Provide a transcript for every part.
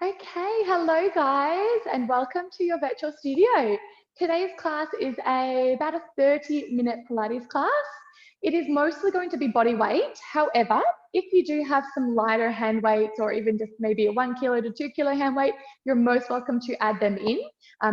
Okay, hello guys, and welcome to your virtual studio. Today's class is about a 30-minute Pilates class. It is mostly going to be body weight. However, if you do have some lighter hand weights or even just maybe a 1 kilo to 2 kilo hand weight, you're most welcome to add them in.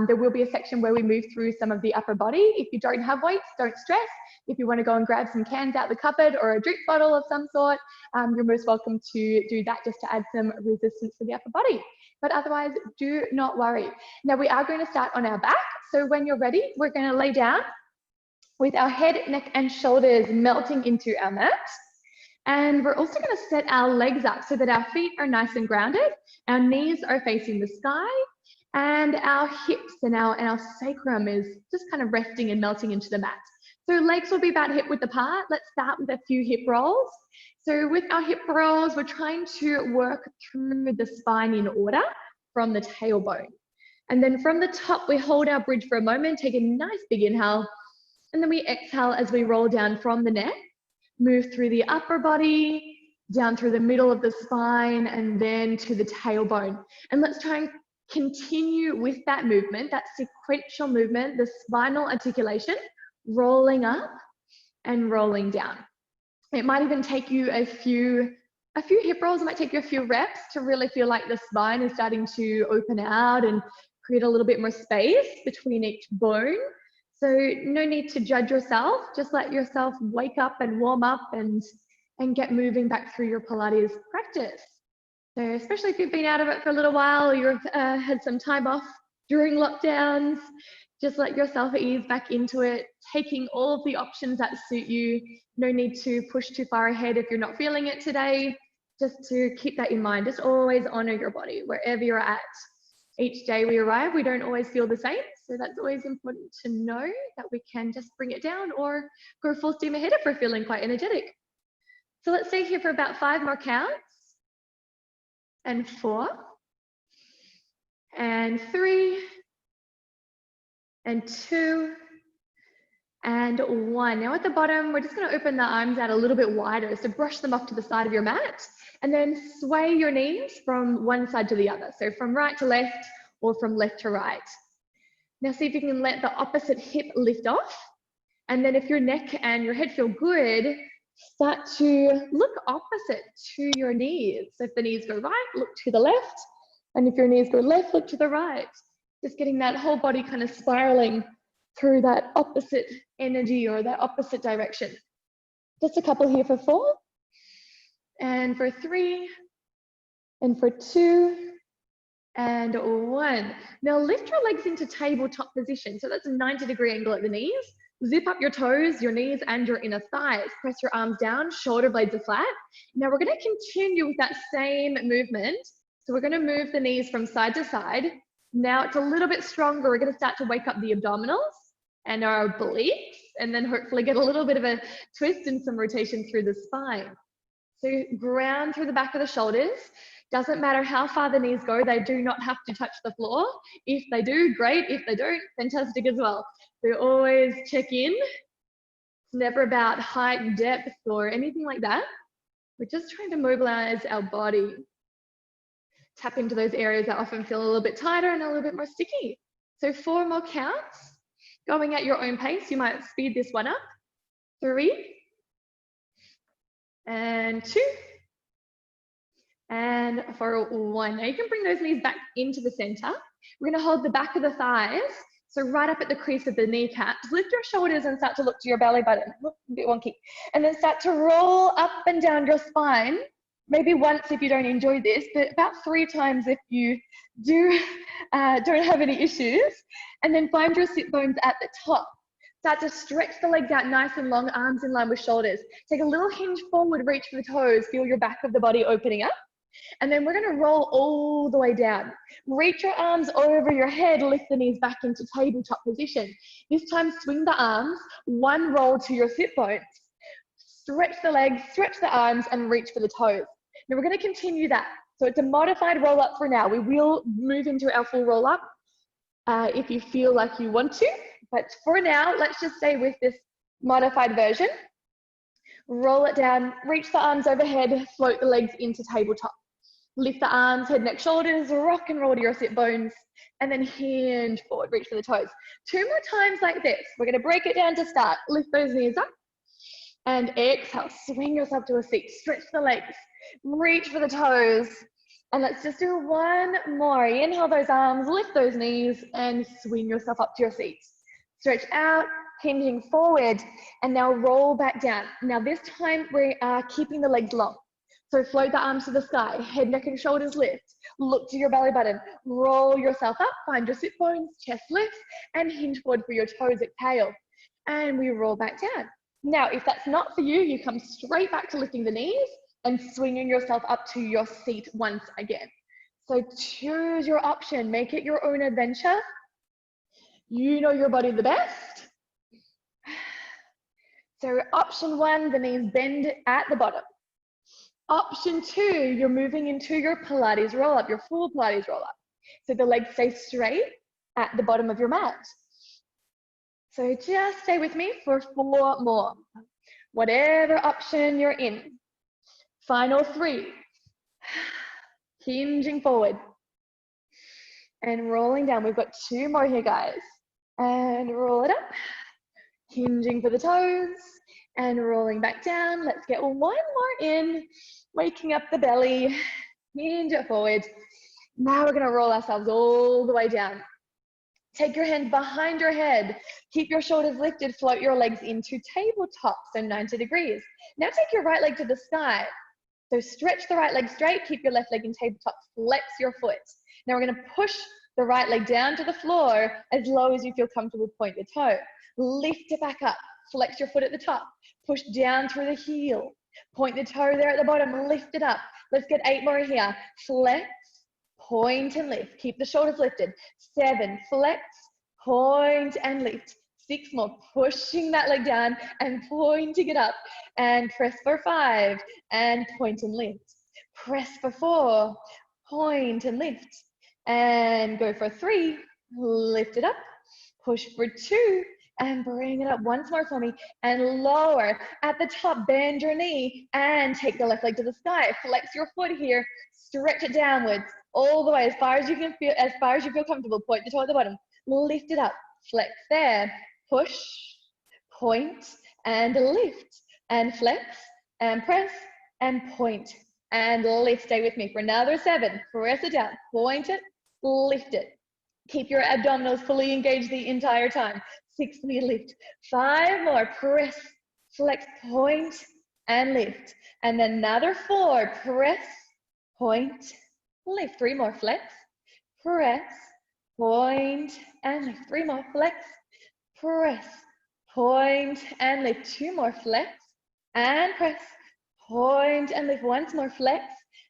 There will be a section where we move through some of the upper body. If you don't have weights, don't stress. If you want to go and grab some cans out the cupboard or a drink bottle of some sort, you're most welcome to do that just to add some resistance for the upper body. But otherwise, do not worry. Now we are going to start on our back. So when you're ready, we're going to lay down with our head, neck, and shoulders melting into our mat. And we're also going to set our legs up so that our feet are nice and grounded. Our knees are facing the sky, and our hips and our sacrum is just kind of resting and melting into the mat. So legs will be about hip width apart. Let's start with a few hip rolls. So with our hip rolls, we're trying to work through the spine in order from the tailbone. And then from the top, we hold our bridge for a moment, take a nice big inhale, and then we exhale as we roll down from the neck, move through the upper body, down through the middle of the spine, and then to the tailbone. And let's try and continue with that movement, that sequential movement, the spinal articulation, rolling up and rolling down. It might even take you a few hip rolls. It might take you a few reps to really feel like the spine is starting to open out and create a little bit more space between each bone. So no need to judge yourself. Just let yourself wake up and warm up and get moving back through your Pilates practice. So especially if you've been out of it for a little while or you've had some time off during lockdowns, just let yourself ease back into it, taking all of the options that suit you. No need to push too far ahead if you're not feeling it today. Just to keep that in mind, just always honor your body wherever you're at. Each day we arrive, we don't always feel the same. So that's always important to know that we can just bring it down or go full steam ahead if we're feeling quite energetic. So let's stay here for about 5 more counts. And 4. And 3. And 2, and 1. Now at the bottom, we're just going to open the arms out a little bit wider. So brush them off to the side of your mat and then sway your knees from one side to the other. So from right to left or from left to right. Now see if you can let the opposite hip lift off. And then if your neck and your head feel good, start to look opposite to your knees. So if the knees go right, look to the left. And if your knees go left, look to the right. Just getting that whole body kind of spiraling through that opposite energy or that opposite direction. Just a couple here for 4, and for 3, and for 2, and 1. Now lift your legs into tabletop position. So that's a 90-degree angle at the knees. Zip up your toes, your knees, and your inner thighs. Press your arms down, shoulder blades are flat. Now we're going to continue with that same movement. So we're going to move the knees from side to side. Now it's a little bit stronger. We're going to start to wake up the abdominals and our obliques, and then hopefully get a little bit of a twist and some rotation through the spine. So ground through the back of the shoulders. Doesn't matter how far the knees go, they do not have to touch the floor. If they do, great. If they don't, fantastic as well. So always check in. It's never about height, depth, or anything like that. We're just trying to mobilize our body. Tap into those areas that often feel a little bit tighter and a little bit more sticky. So 4 more counts. Going at your own pace, you might speed this one up. 3, and 2, and for 1. Now you can bring those knees back into the center. We're going to hold the back of the thighs, so right up at the crease of the kneecaps. Lift your shoulders and start to look to your belly button. A bit wonky. And then start to roll up and down your spine. Maybe once if you don't enjoy this, but about 3 times if you don't have any issues. And then find your sit bones at the top. Start to stretch the legs out nice and long, arms in line with shoulders. Take a little hinge forward, reach for the toes, feel your back of the body opening up. And then we're going to roll all the way down. Reach your arms over your head, lift the knees back into tabletop position. This time swing the arms, 1 roll to your sit bones. Stretch the legs, stretch the arms, and reach for the toes. Now we're going to continue that. So it's a modified roll up for now. We will move into our full roll up if you feel like you want to. But for now, let's just stay with this modified version. Roll it down, reach the arms overhead, float the legs into tabletop. Lift the arms, head, neck, shoulders, rock and roll to your sit bones, and then hinge forward, reach for the toes. 2 more times like this. We're gonna break it down to start. Lift those knees up, and exhale, swing yourself to a seat, stretch the legs, reach for the toes, and let's just do 1 more. Inhale those arms, lift those knees, and swing yourself up to your seat. Stretch out, hinging forward, and now roll back down. Now this time we are keeping the legs long. So float the arms to the sky, head, neck, and shoulders lift. Look to your belly button, roll yourself up, find your sit bones, chest lifts, and hinge forward for your toes, exhale. And we roll back down. Now, if that's not for you, you come straight back to lifting the knees and swinging yourself up to your seat once again. So choose your option, make it your own adventure. You know your body the best. So option 1, the knees bend at the bottom. Option 2, you're moving into your Pilates roll up, your full Pilates roll up. So the legs stay straight at the bottom of your mat. So just stay with me for 4 more. Whatever option you're in. Final 3. Hinging forward. And rolling down. We've got 2 more here, guys. And roll it up. Hinging for the toes. And rolling back down. Let's get 1 more in. Waking up the belly. Hinge it forward. Now we're going to roll ourselves all the way down. Take your hand behind your head. Keep your shoulders lifted. Float your legs into tabletop, so 90 degrees. Now take your right leg to the sky. So stretch the right leg straight. Keep your left leg in tabletop. Flex your foot. Now we're going to push the right leg down to the floor as low as you feel comfortable. Point the toe. Lift it back up. Flex your foot at the top. Push down through the heel. Point the toe there at the bottom. Lift it up. Let's get 8 more here. Flex, point and lift. Keep the shoulders lifted. 7, flex, point and lift. 6 more, pushing that leg down and pointing it up. And press for 5 and point and lift. Press for 4, point and lift. And go for 3, lift it up. Push for 2 and bring it up once more for me. And lower at the top, bend your knee and take the left leg to the sky. Flex your foot here, stretch it downwards all the way as far as you can feel, as far as you feel comfortable. Point the toe at the bottom, lift it up, flex there, push, point and lift, and flex and press and point and lift. Stay with me for another 7. Press it down, point it, lift it. Keep your abdominals fully engaged the entire time. 6, we lift. 5 more, press, flex, point and lift. And then another 4, press, point, lift. 3 more, flex, press, point and lift. 3 more, flex, press, point and lift. 2 more, flex and press, point and lift. Once more, flex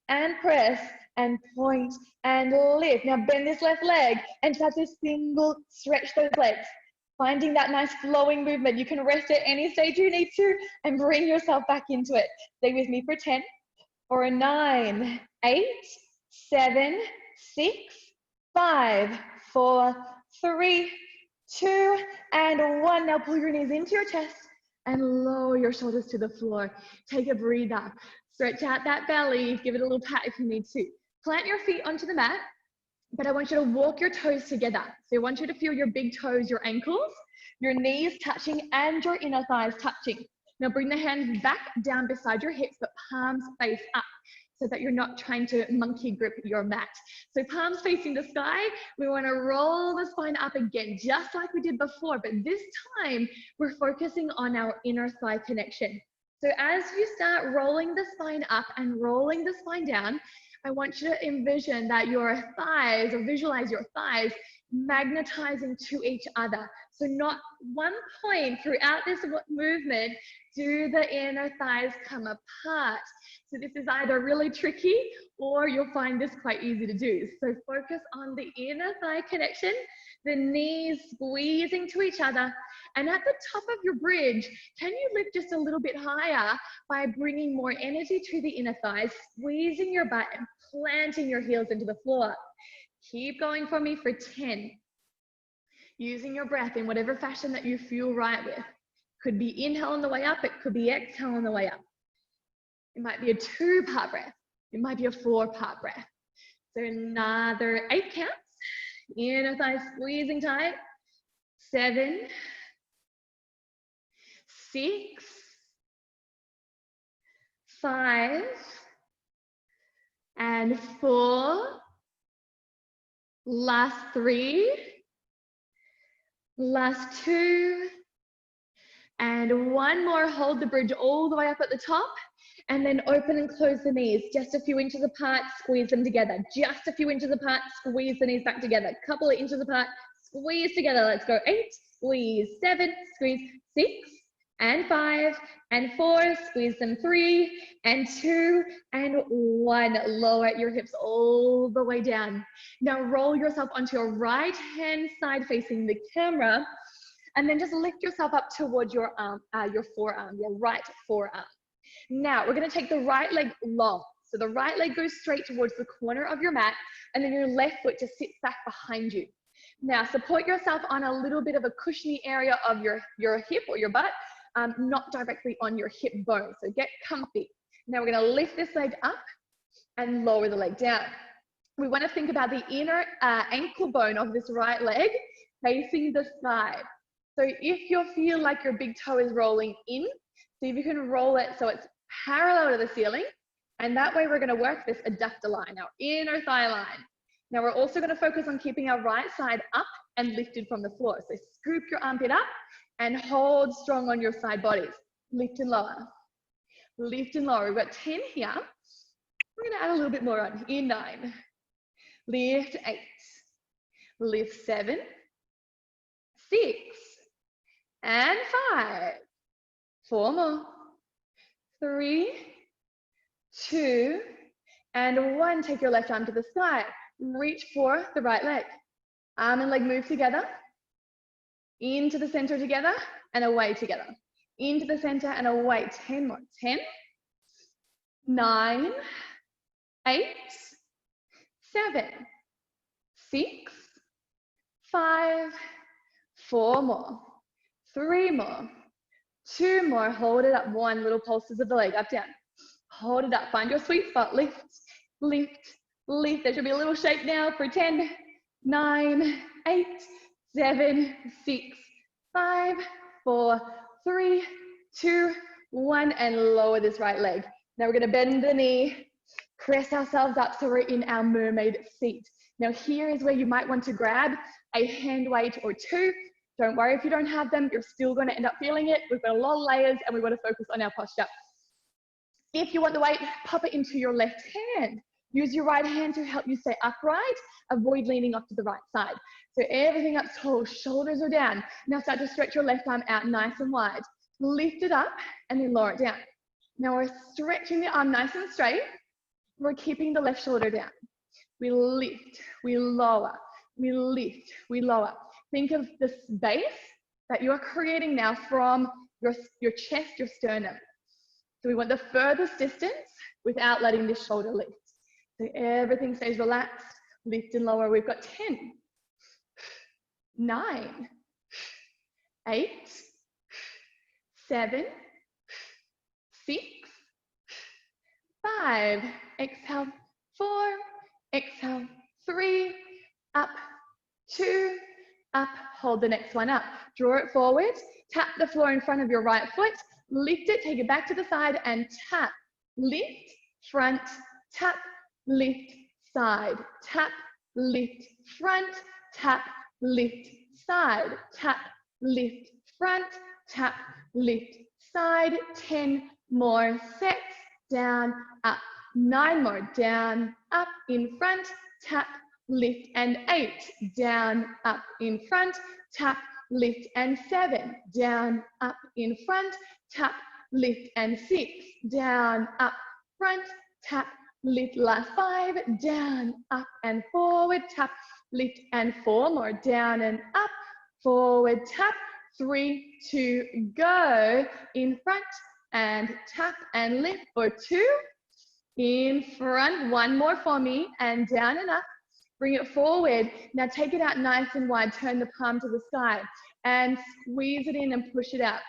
and press and point and lift. Now bend this left leg and start to single stretch those legs. Finding that nice flowing movement. You can rest at any stage you need to and bring yourself back into it. Stay with me for 10, for a 9, 8, 7, 6, 5, 4, 3, 2, and 1. Now pull your knees into your chest and lower your shoulders to the floor. Take a breather. Stretch out that belly. Give it a little pat if you need to. Plant your feet onto the mat, but I want you to walk your toes together. So I want you to feel your big toes, your ankles, your knees touching, and your inner thighs touching. Now bring the hands back down beside your hips, but palms face up so that you're not trying to monkey grip your mat. So palms facing the sky, we want to roll the spine up again, just like we did before, but this time we're focusing on our inner thigh connection. So as you start rolling the spine up and rolling the spine down, I want you to envision that your thighs, or visualize your thighs, magnetizing to each other. So not one point throughout this movement do the inner thighs come apart. So this is either really tricky or you'll find this quite easy to do. So focus on the inner thigh connection, the knees squeezing to each other. And at the top of your bridge, can you lift just a little bit higher by bringing more energy to the inner thighs, squeezing your butt and planting your heels into the floor. Keep going for me for 10. Using your breath in whatever fashion that you feel right with. Could be inhale on the way up, it could be exhale on the way up. It might be a 2-part breath. It might be a 4-part breath. So another 8 counts. Inner thigh squeezing tight. 7, 6, 5, and 4. Last 3. Last 2. And 1 more. Hold the bridge all the way up at the top. And then open and close the knees. Just a few inches apart, squeeze them together. Just a few inches apart, squeeze the knees back together. Couple of inches apart, squeeze together. Let's go. 8, squeeze. 7, squeeze. 6, and 5, and 4, squeeze them. 3, and 2, and 1. Lower your hips all the way down. Now roll yourself onto your right hand side facing the camera, and then just lift yourself up towards your forearm, your right forearm. Now we're going to take the right leg long. So the right leg goes straight towards the corner of your mat, and then your left foot just sits back behind you. Now support yourself on a little bit of a cushiony area of your hip or your butt, not directly on your hip bone. So get comfy. Now we're going to lift this leg up and lower the leg down. We want to think about the inner ankle bone of this right leg facing the side. So if you feel like your big toe is rolling in, see if you can roll it so it's parallel to the ceiling. And that way we're going to work this adductor line, our inner thigh line. Now we're also going to focus on keeping our right side up and lifted from the floor. So scoop your armpit up and hold strong on your side bodies. Lift and lower. Lift and lower. We've got 10 here. We're going to add a little bit more on. In 9. Lift 8. Lift 7. 6. And 5. 4 more. 3, 2, and 1. Take your left arm to the sky. Reach for the right leg. Arm and leg move together. Into the center together and away together. Into the center and away. 10 more. 10, 9, 8, 7, 6, 5, 4 more. 3 more. 2 more. Hold it up. 1. Little pulses of the leg. Up, down. Hold it up. Find your sweet spot. Lift, lift, lift. There should be a little shake now for 10, 9, 8, 7, 6, 5, 4, 3, 2, 1. And lower this right leg. Now we're going to bend the knee, press ourselves up so we're in our mermaid seat. Now here is where you might want to grab a hand weight or 2. Don't worry if you don't have them, you're still going to end up feeling it. We've got a lot of layers and we want to focus on our posture. If you want the weight, pop it into your left hand. Use your right hand to help you stay upright. Avoid leaning off to the right side. So everything up tall, shoulders are down. Now start to stretch your left arm out nice and wide. Lift it up and then lower it down. Now we're stretching the arm nice and straight. We're keeping the left shoulder down. We lift, we lower, we lift, we lower. Think of the space that you're creating now from your chest, your sternum. So we want the furthest distance without letting this shoulder lift. So everything stays relaxed, lift and lower. We've got 10, 9, 8, 7, 6, 5, exhale, 4, exhale, 3, up, 2, up, hold the next one up. Draw it forward, tap the floor in front of your right foot, lift it, take it back to the side and tap, lift, front, tap, lift, side, tap, lift, front, tap, lift, side, tap, lift, front, tap, lift, side. 10 more sets, down, up. 9 more, down, up, in front, tap, lift, and 8, down, up, in front, tap, lift, and 7, down, up, in front, tap, lift, and 6, down, up, front, tap, lift, last 5, down, up, and forward, tap, lift, and 4 more, down and up, forward, tap, 3, 2, go, in front, and tap, and lift for 2, in front, 1 more for me, and down and up. Bring it forward. Now take it out nice and wide. Turn the palm to the sky and squeeze it in and push it out.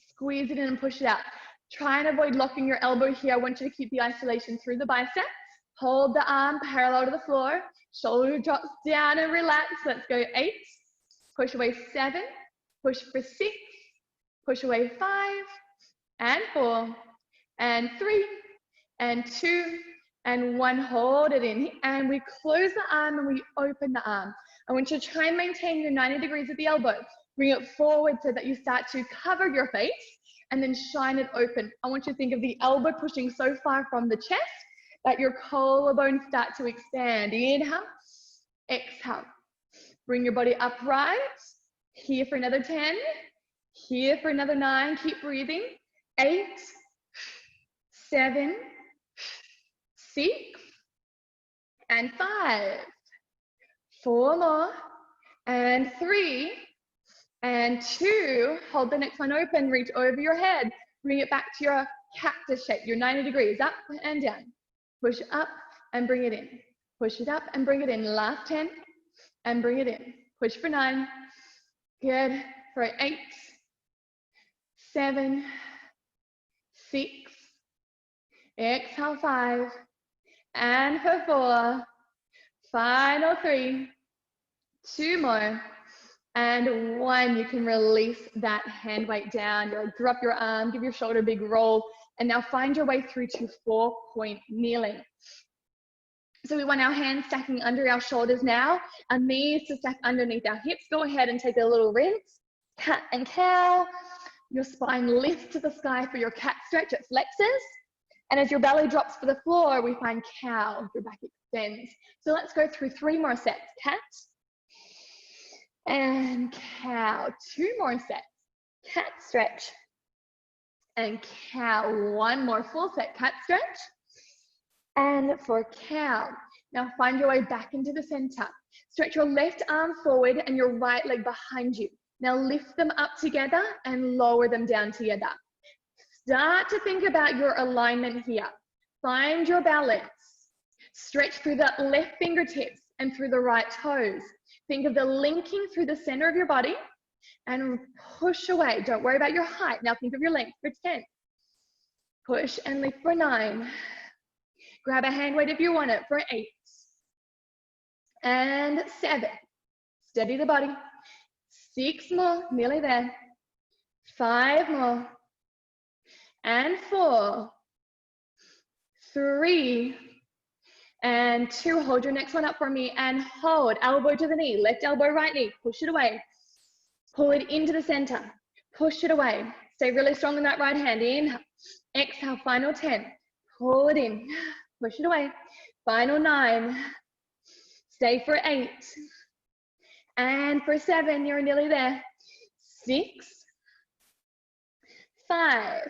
Squeeze it in and push it out. Try and avoid locking your elbow here. I want you to keep the isolation through the bicep. Hold the arm parallel to the floor. Shoulder drops down and relax. Let's go 8. Push away 7. Push for 6. Push away 5. And 4. And 3. And 2. And 1. Hold it in. And we close the arm and we open the arm. I want you to try and maintain your 90 degrees at the elbow. Bring it forward so that you start to cover your face and then shine it open. I want you to think of the elbow pushing so far from the chest that your collarbones start to expand. Inhale, exhale. Bring your body upright. Here for another 10. Here for another 9. Keep breathing. 8, 7, 6, and 5. 4 more, and 3, and 2. Hold the next one open, reach over your head. Bring it back to your cactus shape, your 90 degrees, up and down. Push up and bring it in. Push it up and bring it in. Last 10, and bring it in. Push for 9. Good. For 8, 7, 6. Exhale 5. And for 4. Final 3. 2 more. And 1. You can release that hand weight down. Drop your arm, give your shoulder a big roll. And now find your way through to 4-point kneeling. So we want our hands stacking under our shoulders now. Our knees to stack underneath our hips. Go ahead and take a little rinse. Cat and cow. Your spine lifts to the sky for your cat stretch. It flexes. And as your belly drops to the floor, we find cow. Your back extends. So let's go through 3 more sets. Cat and cow. 2 more sets. Cat stretch and cow. 1 more full set. Cat stretch and for cow. Now find your way back into the center. Stretch your left arm forward and your right leg behind you. Now lift them up together and lower them down together. Start to think about your alignment here. Find your balance. Stretch through the left fingertips and through the right toes. Think of the linking through the center of your body and push away. Don't worry about your height. Now think of your length for 10. Push and lift for 9. Grab a hand weight if you want it for 8. And 7. Steady the body. 6 more, nearly there. 5 more. And 4. 3. And 2. Hold your next one up for me and hold. Elbow to the knee. Left elbow, right knee. Push it away. Pull it into the center. Push it away. Stay really strong in that right hand. Inhale. Exhale. Final 10. Pull it in. Push it away. Final 9. Stay for 8. And for 7. You're nearly there. 6. 5.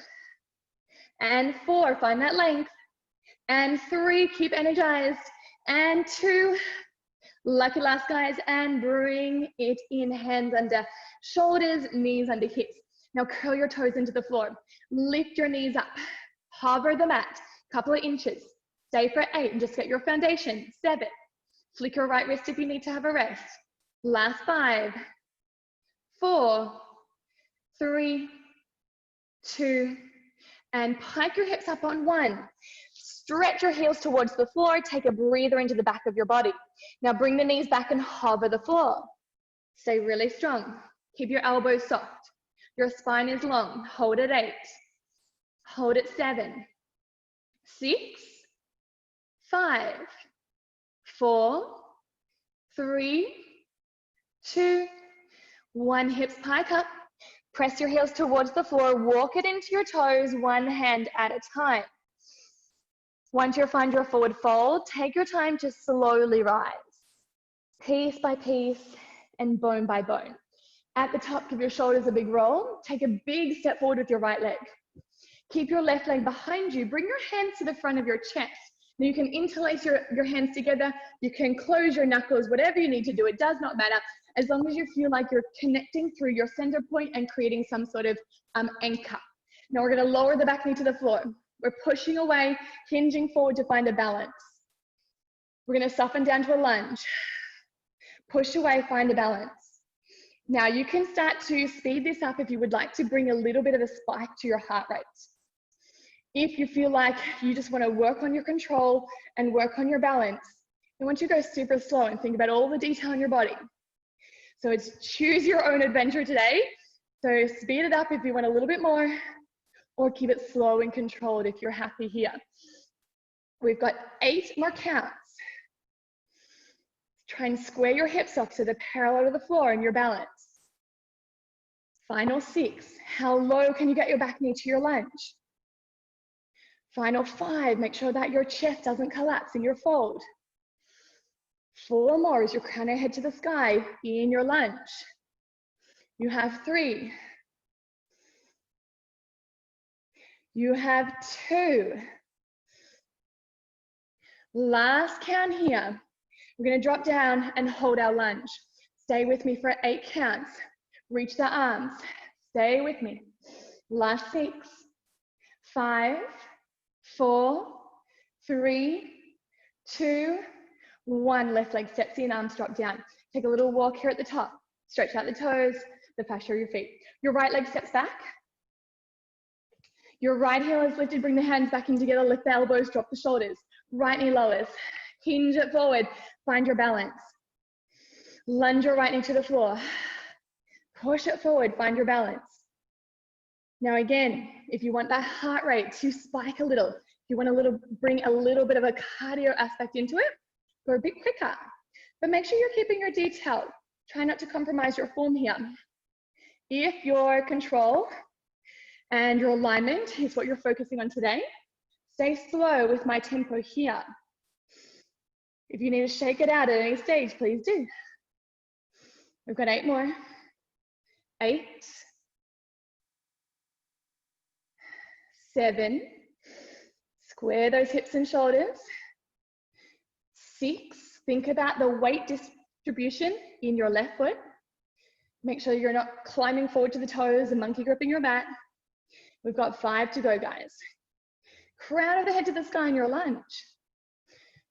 And 4. Find that length. And 3. Keep energized. And 2. Lucky last, guys. And bring it in. Hands under shoulders, knees under hips. Now curl your toes into the floor. Lift your knees up. Hover the mat. Couple of inches. Stay for 8 and just get your foundation. 7. Flick your right wrist if you need to have a rest. Last 5. 4. 3. 2. And pike your hips up on 1. Stretch your heels towards the floor. Take a breather into the back of your body. Now bring the knees back and hover the floor. Stay really strong. Keep your elbows soft. Your spine is long. Hold at 8. Hold at 7. 6. 5. 4. 3. 2. 1. Hips pike up. Press your heels towards the floor. Walk it into your toes, one hand at a time. Once you find your forward fold, take your time to slowly rise. Piece by piece and bone by bone. At the top, give your shoulders a big roll. Take a big step forward with your right leg. Keep your left leg behind you. Bring your hands to the front of your chest. Now you can interlace your hands together. You can close your knuckles, whatever you need to do. It does not matter. As long as you feel like you're connecting through your center point and creating some sort of anchor. Now we're going to lower the back knee to the floor. We're pushing away, hinging forward to find a balance. We're going to soften down to a lunge. Push away, find a balance. Now you can start to speed this up if you would like to bring a little bit of a spike to your heart rate. If you feel like you just want to work on your control and work on your balance, I want you to go super slow and think about all the detail in your body. So it's choose your own adventure today. So speed it up if you want a little bit more, or keep it slow and controlled if you're happy here. We've got 8 more counts. Try and square your hips off so they're parallel to the floor in your balance. Final 6. How low can you get your back knee to your lunge? Final 5. Make sure that your chest doesn't collapse in your fold. 4 more as you crown your head to the sky in your lunge. You have 3. You have 2. Last count here. We're going to drop down and hold our lunge. Stay with me for 8 counts. Reach the arms. Stay with me. Last 6, 5, 4, 3, 2, 1. Left leg steps in, arms drop down. Take a little walk here at the top. Stretch out the toes, the fascia of your feet. Your right leg steps back. Your right heel is lifted. Bring the hands back in together. Lift the elbows, drop the shoulders. Right knee lowers. Hinge it forward. Find your balance. Lunge your right knee to the floor. Push it forward. Find your balance. Now again, if you want that heart rate to spike a little, if you want to bring a little bit of a cardio aspect into it, go a bit quicker. But make sure you're keeping your detail. Try not to compromise your form here. If your control and your alignment is what you're focusing on today, stay slow with my tempo here. If you need to shake it out at any stage, please do. We've got 8 more. 8, 7, square those hips and shoulders. 6, think about the weight distribution in your left foot. Make sure you're not climbing forward to the toes and monkey gripping your mat. We've got 5 to go, guys. Crown of the head to the sky in your lunge.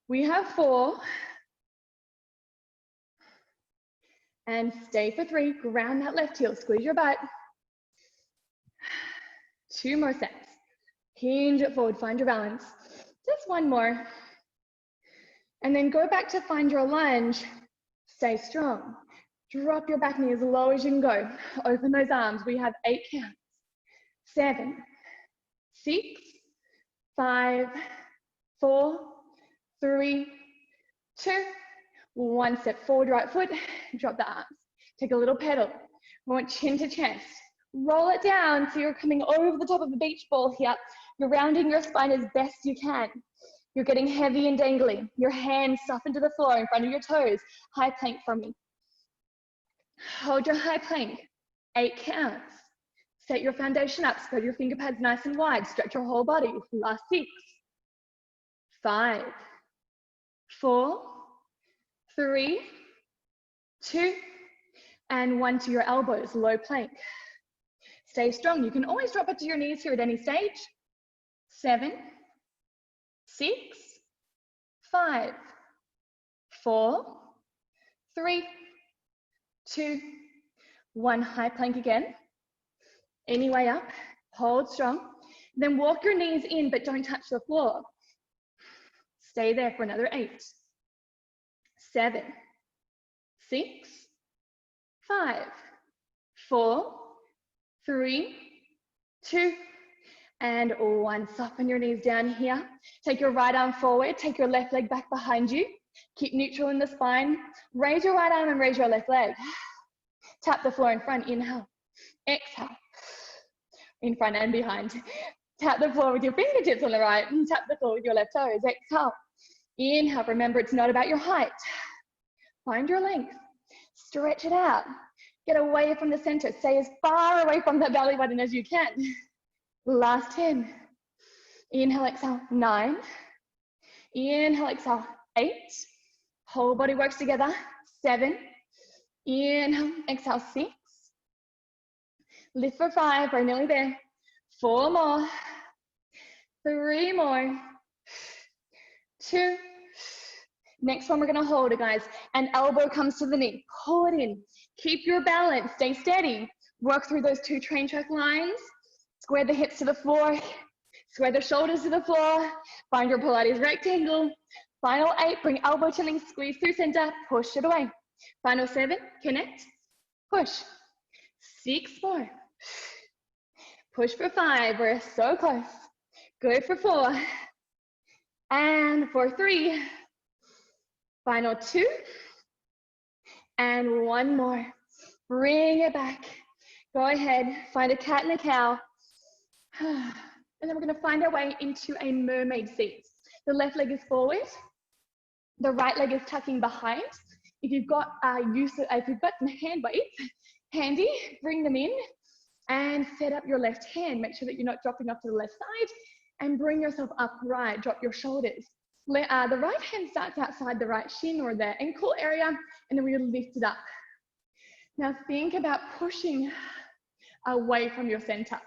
We have 4. And stay for 3. Ground that left heel. Squeeze your butt. 2 more sets. Hinge it forward. Find your balance. Just 1 more. And then go back to find your lunge. Stay strong. Drop your back knee as low as you can go. Open those arms. We have 8 counts. 7, 6, 5, 4, 3, 2, 1. Step forward, right foot, drop the arms. Take a little pedal. We want chin to chest. Roll it down so you're coming over the top of a beach ball here. You're rounding your spine as best you can. You're getting heavy and dangly. Your hands soften to the floor in front of your toes. High plank from me. Hold your high plank. 8 counts. Set your foundation up. Spread your finger pads nice and wide. Stretch your whole body. Last 6, 5, 4, 3, 2, and 1 to your elbows. Low plank. Stay strong. You can always drop it to your knees here at any stage. 7, 6, 5, 4, 3, 2, 1. High plank again. Any way up. Hold strong. Then walk your knees in, but don't touch the floor. Stay there for another 8, 7, 6, 5, 4, 3, 2, and 1. Soften your knees down here. Take your right arm forward. Take your left leg back behind you. Keep neutral in the spine. Raise your right arm and raise your left leg. Tap the floor in front. Inhale. Exhale. In front and behind. Tap the floor with your fingertips on the right. And tap the floor with your left toes. Exhale. Inhale. Remember, it's not about your height. Find your length. Stretch it out. Get away from the center. Stay as far away from that belly button as you can. Last 10. Inhale, exhale. 9. Inhale, exhale. 8. Whole body works together. 7. Inhale, exhale. 6. Lift for 5. We're nearly there. 4 more. 3 more. 2. Next one, we're going to hold it, guys. And elbow comes to the knee. Pull it in. Keep your balance. Stay steady. Work through those 2 train track lines. Square the hips to the floor. Square the shoulders to the floor. Find your Pilates rectangle. Final 8, bring elbow to length, squeeze through center, push it away. Final 7, connect, push. 6 more. Push for 5, we're so close. Go for 4. And for 3. Final 2. And 1 more. Bring it back. Go ahead, find a cat and a cow. And then we're gonna find our way into a mermaid seat. The left leg is forward. The right leg is tucking behind. If you've got some hand weights handy, bring them in and set up your left hand. Make sure that you're not dropping off to the left side and bring yourself upright. Drop your shoulders. The right hand starts outside the right shin or the ankle area, and then we lift it up. Now think about pushing away from your center.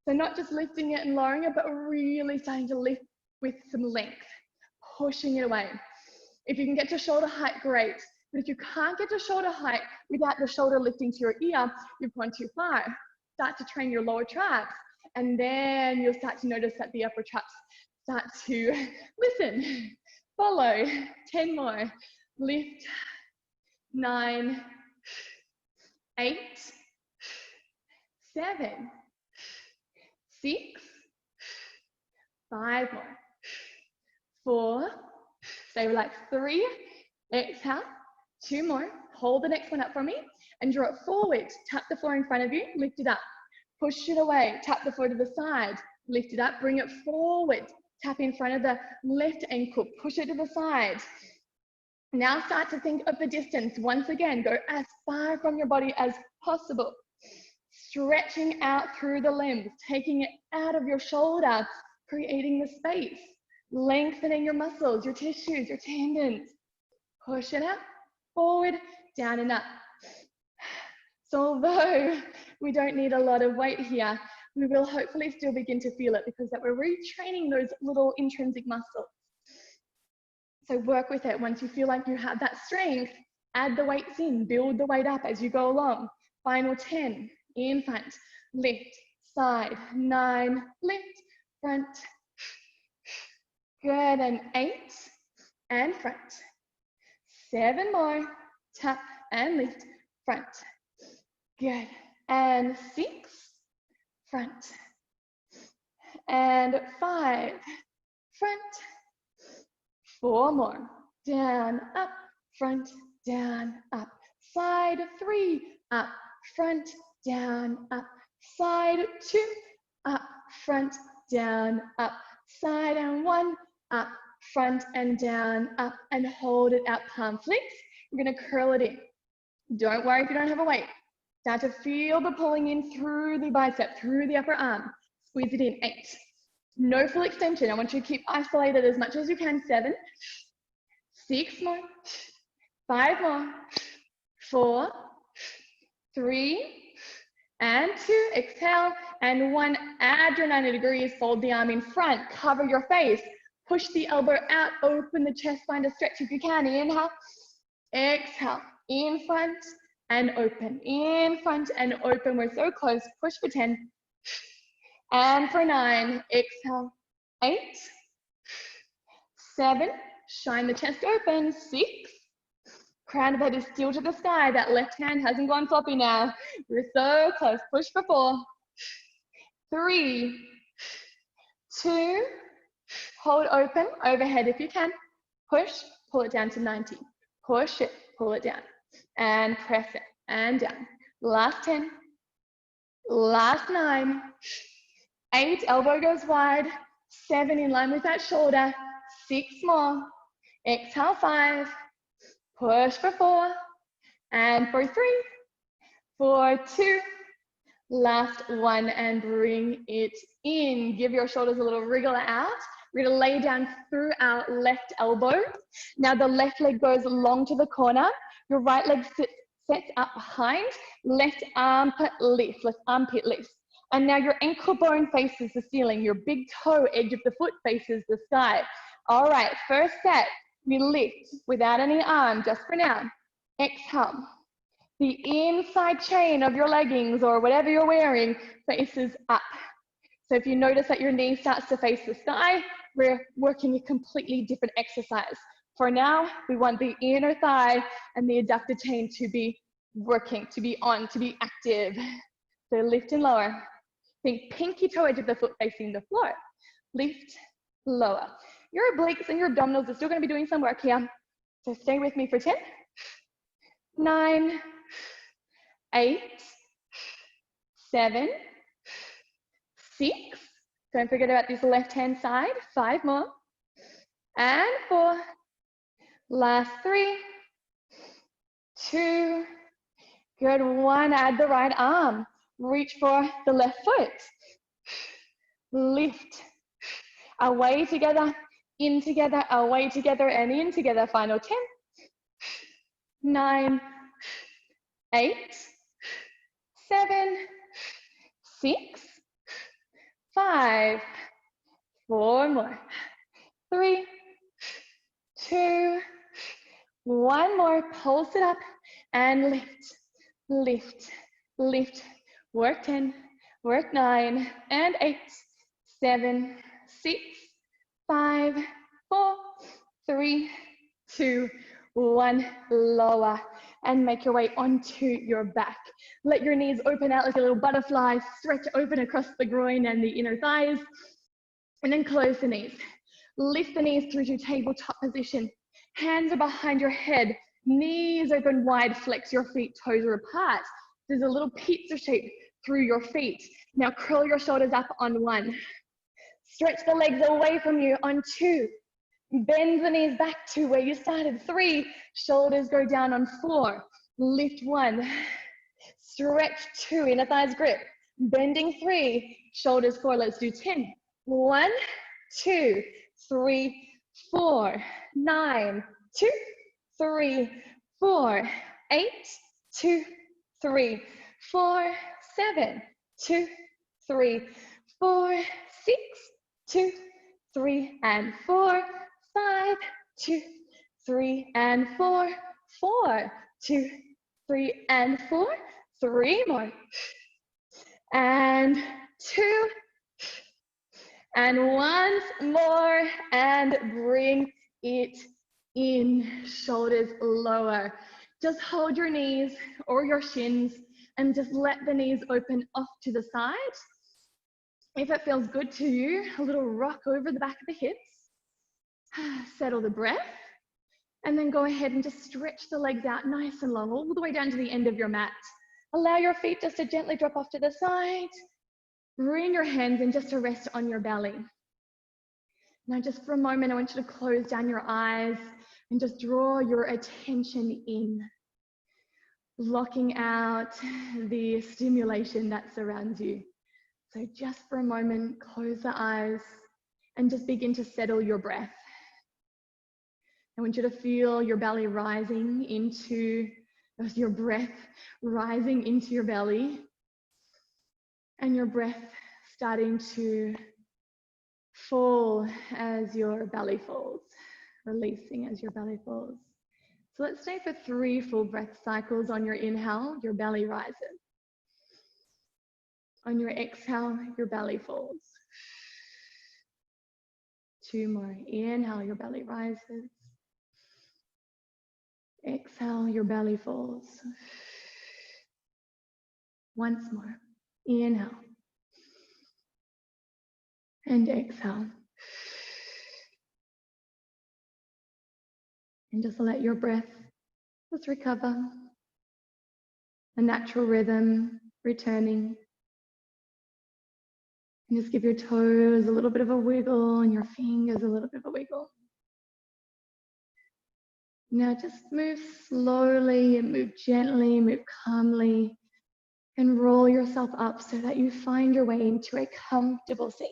So not just lifting it and lowering it, but really starting to lift with some length, pushing it away. If you can get to shoulder height, great. But if you can't get to shoulder height without the shoulder lifting to your ear, you've gone too far. Start to train your lower traps, and then you'll start to notice that the upper traps start to listen, follow. 10 more. Lift. 9, 8, 7, 6, 5 more. 4, stay relaxed. 3, exhale. 2 more. Hold the next one up for me and draw it forward. Tap the floor in front of you, lift it up. Push it away, tap the floor to the side, lift it up, bring it forward. Tap in front of the left ankle, push it to the side. Now start to think of the distance. Once again, go as far from your body as possible. Stretching out through the limbs, taking it out of your shoulder, creating the space. Lengthening your muscles, your tissues, your tendons. Push it out, forward, down and up. So although we don't need a lot of weight here, we will hopefully still begin to feel it because that we're retraining those little intrinsic muscles. So work with it. Once you feel like you have that strength, add the weights in, build the weight up as you go along. Final 10, in front, lift, side, 9, lift, front. Good, and 8, and front. 7 more, tap and lift, front. Good, and 6, front. And 5, front. 4 more, down, up, front, down, up. Side 3, up, front, down, up. Side 2, up, front, down, up. Side and 1, up, front and down, up, and hold it out, palm flicks. We're gonna curl it in. Don't worry if you don't have a weight. Start to feel the pulling in through the bicep, through the upper arm. Squeeze it in, 8. No full extension. I want you to keep isolated as much as you can. 7, 6 more, 5 more, 4, 3, and 2. Exhale, and 1. Add your 90 degrees. Fold the arm in front. Cover your face. Push the elbow out. Open the chest. Find a stretch if you can. Inhale, exhale. In front and open. In front and open. We're so close. Push for 10. And for 9. Exhale. 8, 7. Shine the chest open. 6. Crown of head is still to the sky. That left hand hasn't gone floppy now. We're so close. Push for 4. 3, 2. Hold open. Overhead if you can. Push. Pull it down to 90. Push it. Pull it down. And press it. And down. Last 10. Last 9. 8. Elbow goes wide. 7. In line with that shoulder. 6 more. Exhale. 5. Push for 4. And for 3. For 2. Last 1. And bring it in. Give your shoulders a little wriggle out. We're going to lay down through our left elbow. Now the left leg goes long to the corner. Your right leg sets up behind. Left armpit lifts. Left armpit lifts. And now your ankle bone faces the ceiling. Your big toe edge of the foot faces the sky. All right, first set. We lift without any arm, just for now. Exhale. The inside chain of your leggings or whatever you're wearing faces up. So if you notice that your knee starts to face the sky, we're working a completely different exercise. For now, we want the inner thigh and the adductor chain to be working, to be on, to be active. So lift and lower. Think pinky toe edge of the foot facing the floor. Lift, lower. Your obliques and your abdominals are still going to be doing some work here. So stay with me for 10, 9, 8, 7, 6. Don't forget about this left-hand side. 5 more. And 4. Last 3, 2. Good. 1. Add the right arm. Reach for the left foot. Lift. Away together, in together, away together, and in together. Final 10, 9, 8, 7, 6, 5, 4 more, 3, 2, 1 more. Pulse it up and lift, lift, lift. Work 10, work 9, and 8, 7, 6, 5, 4, 3, 2, 1. Lower and make your way onto your back. Let your knees open out like a little butterfly. Stretch open across the groin and the inner thighs. And then close the knees. Lift the knees through to tabletop position. Hands are behind your head. Knees open wide. Flex your feet. Toes are apart. There's a little pizza shape through your feet. Now curl your shoulders up on 1. Stretch the legs away from you on 2. Bend the knees back to where you started. 3. Shoulders go down on 4. Lift 1. Stretch 2. Inner thighs grip. Bending 3. Shoulders 4. Let's do 10. 1, 2, 3, 4. 9, 2, 3, 4. 8, 2, 3, 4. 7, 2, 3, 4. 6, 2, 3, and 4. 5, 2, 3, and 4. 4, 2, 3, and 4. 3 more. And 2. And once more. And bring it in. Shoulders lower. Just hold your knees or your shins and just let the knees open off to the side. If it feels good to you, a little rock over the back of the hips. Settle the breath. And then go ahead and just stretch the legs out nice and long, all the way down to the end of your mat. Allow your feet just to gently drop off to the side. Bring your hands in just to rest on your belly. Now just for a moment, I want you to close down your eyes and just draw your attention in, blocking out the stimulation that surrounds you. So just for a moment, close the eyes and just begin to settle your breath. I want you to feel your belly rising into, your breath rising into your belly, and your breath starting to fall as your belly falls, releasing as your belly falls. So let's stay for 3 full breath cycles. On your inhale, your belly rises. On your exhale, your belly falls. 2 more. Inhale, your belly rises. Exhale, your belly falls. Once more. Inhale. And exhale. And just let your breath just recover. A natural rhythm returning. And just give your toes a little bit of a wiggle and your fingers a little bit of a wiggle. Now just move slowly and move gently, move calmly, and roll yourself up so that you find your way into a comfortable seat.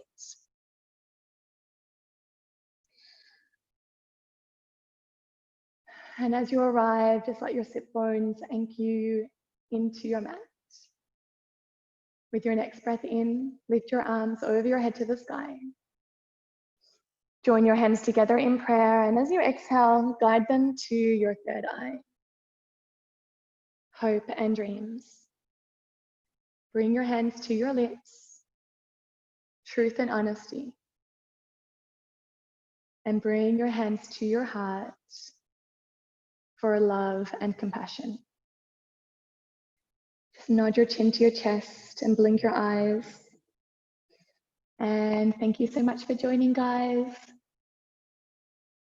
And as you arrive, just let your sit bones anchor you into your mat. With your next breath in, lift your arms over your head to the sky. Join your hands together in prayer, and as you exhale, guide them to your third eye. Hope and dreams. Bring your hands to your lips. truth and honesty. And bring your hands to your heart for love and compassion. Just nod your chin to your chest and blink your eyes. And thank you so much for joining, guys.